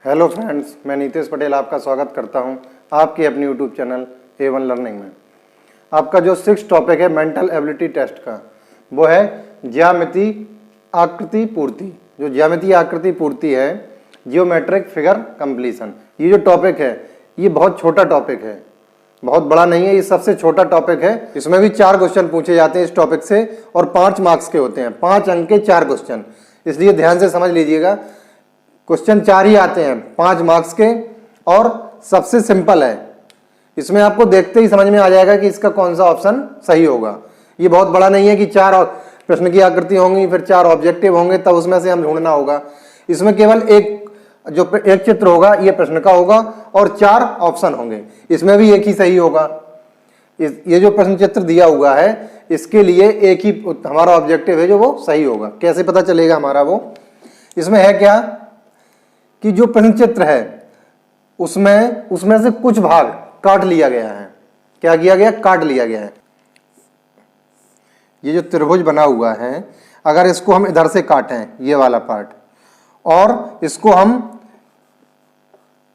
Hello friends, मैं नीतीश पटेल आपका स्वागत करता हूं आपके अपने यूट्यूब चैनल A1 लर्निंग में। आपका जो 6 टॉपिक है मेंटल एबिलिटी टेस्ट का, वो है ज्यामिति आकृति पूर्ति। जो ज्यामितीय आकृति पूर्ति है, जियोमेट्रिक फिगर कंप्लीशन। ये जो टॉपिक है ये बहुत छोटा टॉपिक है, बहुत बड़ा नहीं है, ये सबसे छोटा टॉपिक है। इसमें भी 4 क्वेश्चन पूछे जाते हैं इस टॉपिक से और 5 मार्क्स के होते हैं, 5 अंक के 4 क्वेश्चन। इसलिए ध्यान से समझ लीजिएगा, क्वेश्चन 4 ही आते हैं 5 मार्क्स के और सबसे सिंपल है। इसमें आपको देखते ही समझ में आ जाएगा कि इसका कौन सा ऑप्शन सही होगा। ये बहुत बड़ा नहीं है कि 4 प्रश्न की आकृति होंगी फिर 4 ऑब्जेक्टिव होंगे तब उसमें से हम ढूंढना होगा। इसमें केवल एक चित्र होगा, ये प्रश्न का होगा और 4 ऑप्शन होंगे, इसमें भी एक ही सही होगा। ये जो प्रश्न चित्र दिया हुआ है इसके लिए एक ही हमारा ऑब्जेक्टिव है जो वो सही होगा। कैसे पता चलेगा हमारा वो? इसमें है क्या कि जो प्रश्न चित्र है उसमें से कुछ भाग काट लिया गया है। क्या किया गया? काट लिया गया है। ये जो त्रिभुज बना हुआ है, अगर इसको हम इधर से काटें, ये वाला पार्ट, और इसको हम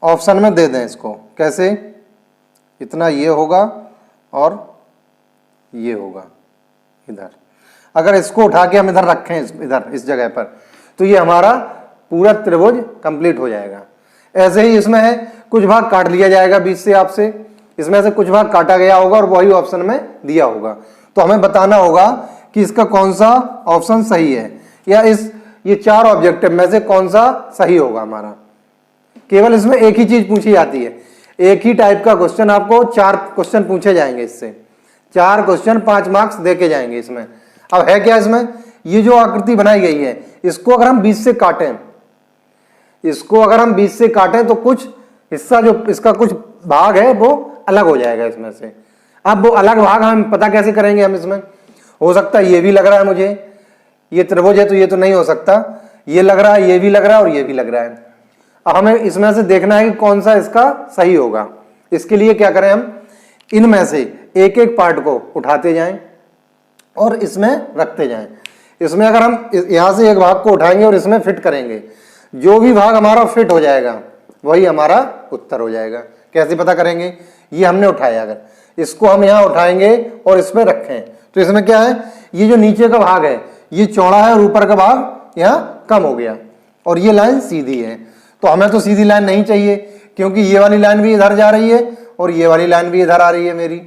ऑप्शन में दे दें, इसको कैसे? इतना ये होगा और ये होगा इधर। अगर इसको उठा के हम इधर रखें, इधर इस जगह पर, तो ये हमारा पूरा त्रिभुज कंप्लीट हो जाएगा। ऐसे ही इसमें है कुछ भाग काट लिया जाएगा बीच से, आपसे इसमें से कुछ भाग काटा गया होगा और वही ऑप्शन में दिया होगा। तो हमें बताना होगा कि इसका कौन सा ऑप्शन सही है, या ये 4 ऑब्जेक्टिव में से कौन सा सही होगा हमारा। केवल इसमें एक ही चीज पूछी जाती है, एक ही टाइप का क्वेश्चन। आपको 4 क्वेश्चन पूछे जाएंगे, इससे 4 क्वेश्चन 5 मार्क्स देके जाएंगे इसमें। अब है क्या इसमें? ये जो आकृति बनाई गई है, इसको अगर हम बीच से काटें, तो कुछ हिस्सा, जो इसका कुछ भाग है वो अलग हो जाएगा इसमें से। अब वो अलग भाग हम पता कैसे करेंगे? हम इसमें हो सकता है ये भी लग रहा है मुझे, ये त्रिभुज है तो ये तो नहीं हो सकता, ये लग रहा है, ये भी लग रहा है और ये भी लग रहा है। अब हमें इसमें से देखना है कि कौन सा इसका सही होगा। इसके लिए क्या करें? हम इनमें से एक एक पार्ट को उठाते जाएं और इसमें रखते जाएं। इसमें अगर हम यहां से एक भाग को उठाएंगे और इसमें फिट करेंगे, जो भी भाग हमारा फिट हो जाएगा वही हमारा उत्तर हो जाएगा। कैसे पता करेंगे? ये हमने उठाया, अगर इसको हम यहाँ उठाएंगे और इसमें रखें तो इसमें क्या है, ये जो नीचे का भाग है ये चौड़ा है और ऊपर का भाग यहाँ कम हो गया और ये लाइन सीधी है। तो हमें तो सीधी लाइन नहीं चाहिए, क्योंकि ये वाली लाइन भी इधर जा रही है और ये वाली लाइन भी इधर आ रही है मेरी,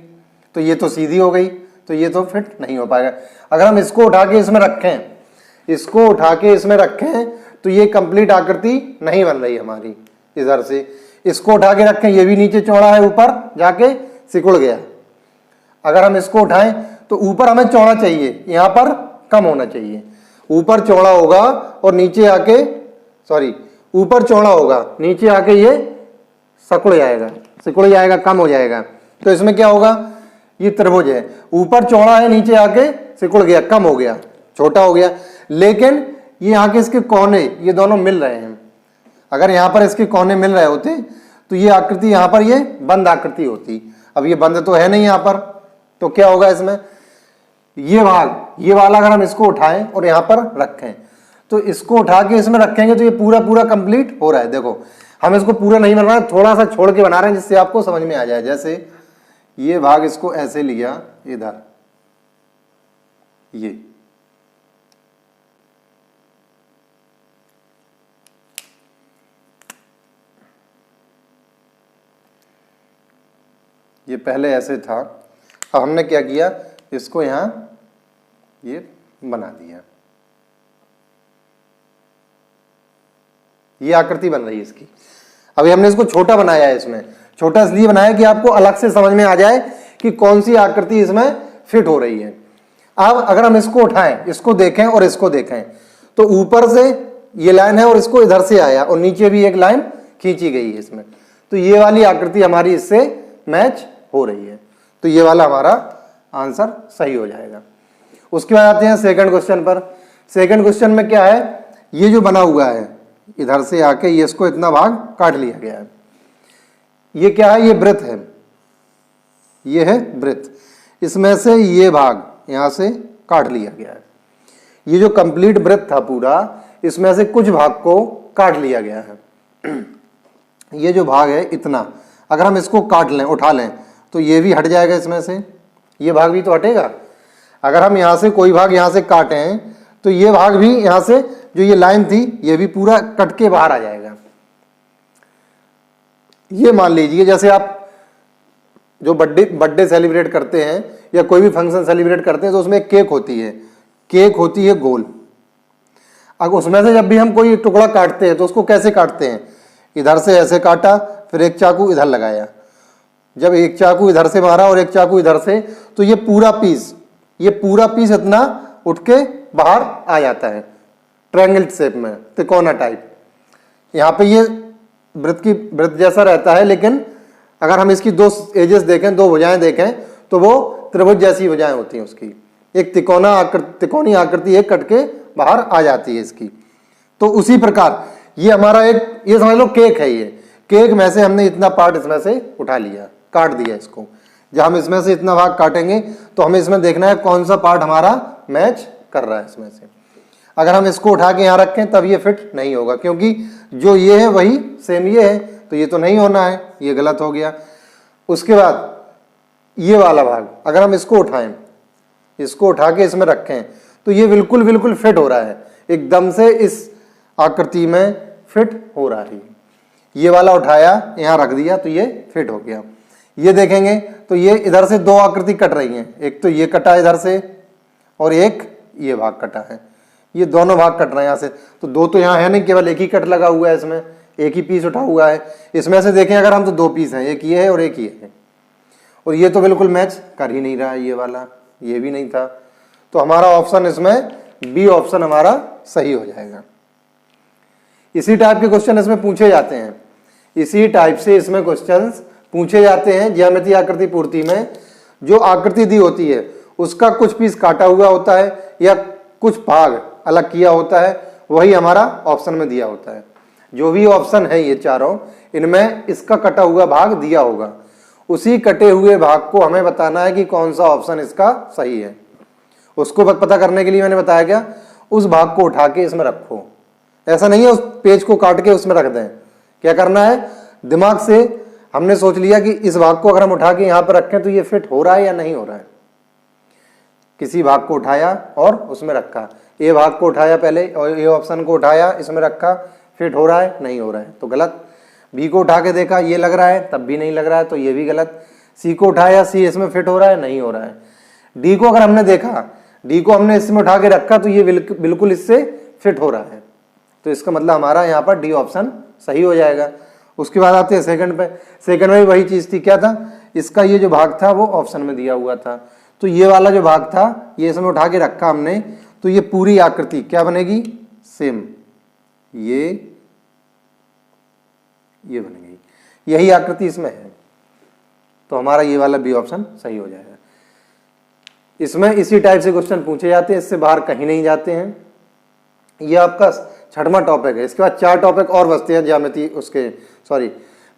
तो ये तो सीधी हो गई, तो ये तो फिट नहीं हो पाएगा। अगर हम इसको उठा के इसमें रखें, तो ये कंप्लीट आकृति नहीं बन रही हमारी। इधर से इसको उठा के रखें, ये भी नीचे चौड़ा है, ऊपर जाके सिकुड़ गया। अगर हम इसको उठाएं तो ऊपर हमें चौड़ा चाहिए, यहाँ पर कम होना चाहिए। ऊपर चौड़ा होगा और नीचे आके, ऊपर चौड़ा होगा, नीचे आके ये सिकुड़ जाएगा, कम हो जाएगा। तो इसमें क्या होगा? ये त्रिभुज है, ऊपर चौड़ा है, नीचे आके सिकुड़ गया, कम हो गया, छोटा हो गया। लेकिन ये यहाँ के इसके कोने, ये दोनों मिल रहे हैं। अगर यहाँ पर इसके कोने मिल रहे होते तो ये आकृति यहाँ पर ये बंद आकृति होती। अब ये बंद तो है नहीं यहाँ पर, तो क्या होगा इसमें? ये भाग, ये वाला अगर हम इसको उठाएं और यहाँ पर रखें, तो इसको उठा के इसमें रखेंगे तो ये पूरा कंप्लीट हो रहा है। देखो, हम इसको पूरा नहीं बना रहे, थोड़ा सा छोड़ के बना रहे हैं जिससे आपको समझ में आ जाए। जैसे ये भाग इसको ऐसे लिया इधर, ये पहले ऐसे था। अब हमने क्या किया, इसको यहां ये बना दिया, ये आकृति बन रही है इसकी। अभी हमने इसको छोटा बनाया है, इसमें छोटा इसलिए बनाया कि आपको अलग से समझ में आ जाए कि कौन सी आकृति इसमें फिट हो रही है। अब अगर हम इसको उठाएं, इसको देखें और इसको देखें, तो ऊपर से ये लाइन है और इसको इधर से आया और नीचे भी एक लाइन खींची गई है इसमें, तो ये वाली आकृति हमारी इससे मैच हो रही है। तो ये वाला हमारा आंसर सही हो जाएगा। उसके बाद आते हैं सेकंड क्वेश्चन पर। सेकंड क्वेश्चन में क्या है, ये जो बना हुआ है इधर से आके ये इसको इतना भाग काट लिया गया है। ये क्या है? ये वृत्त है, ये है वृत्त। इसमें से ये भाग यहां से काट लिया गया है। ये जो कंप्लीट वृत्त था पूरा, इसमें से कुछ भाग को काट लिया गया है। ये जो भाग है इतना, अगर हम इसको काट लें, उठा लें, तो ये भी हट जाएगा इसमें से, ये भाग भी तो हटेगा। अगर हम यहाँ से कोई भाग यहाँ से काटें तो ये भाग भी यहाँ से जो ये लाइन थी ये भी पूरा कट के बाहर आ जाएगा। ये मान लीजिए जैसे आप जो बर्थडे सेलिब्रेट करते हैं या कोई भी फंक्शन सेलिब्रेट करते हैं तो उसमें केक होती है, केक होती है गोल। अब उसमें से जब भी हम कोई टुकड़ा काटते हैं तो उसको कैसे काटते हैं, इधर से ऐसे काटा, फिर एक चाकू इधर लगाया, जब एक चाकू इधर से मारा और एक चाकू इधर से, तो ये पूरा पीस इतना उठ के बाहर आ जाता है ट्रायंगल शेप में, तिकोना टाइप। यहाँ पे ये वृत्त जैसा रहता है, लेकिन अगर हम इसकी दो एजेस देखें, दो भुजाएं देखें, तो वो त्रिभुज जैसी भुजाएं होती हैं उसकी। एक तिकोनी आकृति एक कट के बाहर आ जाती है इसकी। तो उसी प्रकार ये हमारा एक, ये समझ लो केक है, ये केक में से हमने इतना पार्ट इसमें से उठा लिया, काट दिया इसको। जब हम इसमें से इतना भाग काटेंगे तो हमें इसमें देखना है कौन सा पार्ट हमारा मैच कर रहा है इसमें से। अगर हम इसको उठा के यहाँ रखें तब ये फिट नहीं होगा, क्योंकि जो ये है वही सेम ये है, तो ये तो नहीं होना है, ये गलत हो गया। उसके बाद ये वाला भाग अगर हम इसको उठाएं, इसको उठा के इसमें रखें, तो ये बिल्कुल फिट हो रहा है, एकदम से इस आकृति में फिट हो रहा है। ये वाला उठाया यहाँ रख दिया तो ये फिट हो गया। ये देखेंगे तो ये इधर से दो आकृति कट रही हैं, एक तो ये कटा इधर से और एक ये भाग कटा है, ये दोनों भाग कट रहे हैं यहाँ से। तो दो तो यहाँ है नहीं, केवल एक ही कट लगा हुआ है, इसमें एक ही पीस उठा हुआ है। इसमें से देखें अगर हम तो दो पीस हैं, एक ये है और एक ये है, और ये तो बिल्कुल मैच कर ही नहीं रहा है, ये वाला ये भी नहीं था। तो हमारा ऑप्शन इसमें बी ऑप्शन हमारा सही हो जाएगा। इसी टाइप के क्वेश्चन इसमें पूछे जाते हैं, इसी टाइप से इसमें क्वेश्चंस पूछे जाते हैं। ज्यामितीय आकृति पूर्ति में जो आकृति दी होती है उसका कुछ पीस काटा हुआ होता है या कुछ भाग अलग किया होता है, वही हमारा ऑप्शन में दिया होता है। जो भी ऑप्शन है ये चारों, इनमें इसका कटा हुआ भाग दिया होगा, उसी कटे हुए भाग को हमें बताना है कि कौन सा ऑप्शन इसका सही है। उसको पता करने के लिए मैंने बताया क्या, उस भाग को उठा के इसमें रखो। ऐसा नहीं है उस पेज को काट के उसमें रख दें, क्या करना है, दिमाग से हमने सोच लिया कि इस भाग को अगर हम उठा के यहाँ पर रखें तो ये फिट हो रहा है या नहीं हो रहा है। किसी भाग को उठाया और उसमें रखा, ए भाग को उठाया पहले और ए ऑप्शन को उठाया इसमें रखा, फिट हो रहा है नहीं हो रहा है तो गलत। बी को उठा के देखा ये लग रहा है, तब भी नहीं लग रहा है तो ये भी गलत। सी को उठाया, सी इसमें फिट हो रहा है नहीं हो रहा है। डी को अगर हमने देखा, डी को हमने इसमें उठा के रखा तो ये बिल्कुल इससे फिट हो रहा है, तो इसका मतलब हमारा यहाँ पर डी ऑप्शन सही हो जाएगा। उसके बाद आते हैं सेकंड पे। सेकंड में भी वही चीज़ थी, क्या था, इसका ये जो भाग था वो ऑप्शन में दिया हुआ था, तो ये वाला जो भाग था ये इसमें उठा के रखा हमने, तो ये पूरी आकृति क्या बनेगी, सेम ये बनेगी, यही आकृति इसमें है, तो हमारा ये वाला बी ऑप्शन सही हो जाएगा। इसमें इसी टाइप से क्वेश्चन पूछे जाते हैं, इससे बाहर कहीं नहीं जाते हैं। ये आपका 6वां टॉपिक है। इसके बाद 4 टॉपिक और बचते हैं ज्यामिति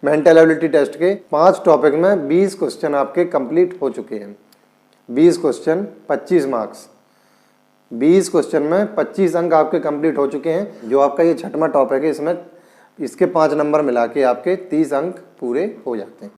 मेंटल एबिलिटी टेस्ट के। 5 टॉपिक में 20 क्वेश्चन आपके कंप्लीट हो चुके हैं। 20 क्वेश्चन 25 मार्क्स, 20 क्वेश्चन में 25 अंक आपके कंप्लीट हो चुके हैं। जो आपका ये 6वां टॉपिक है, इसमें इसके 5 नंबर मिला के आपके 30 अंक पूरे हो जाते हैं।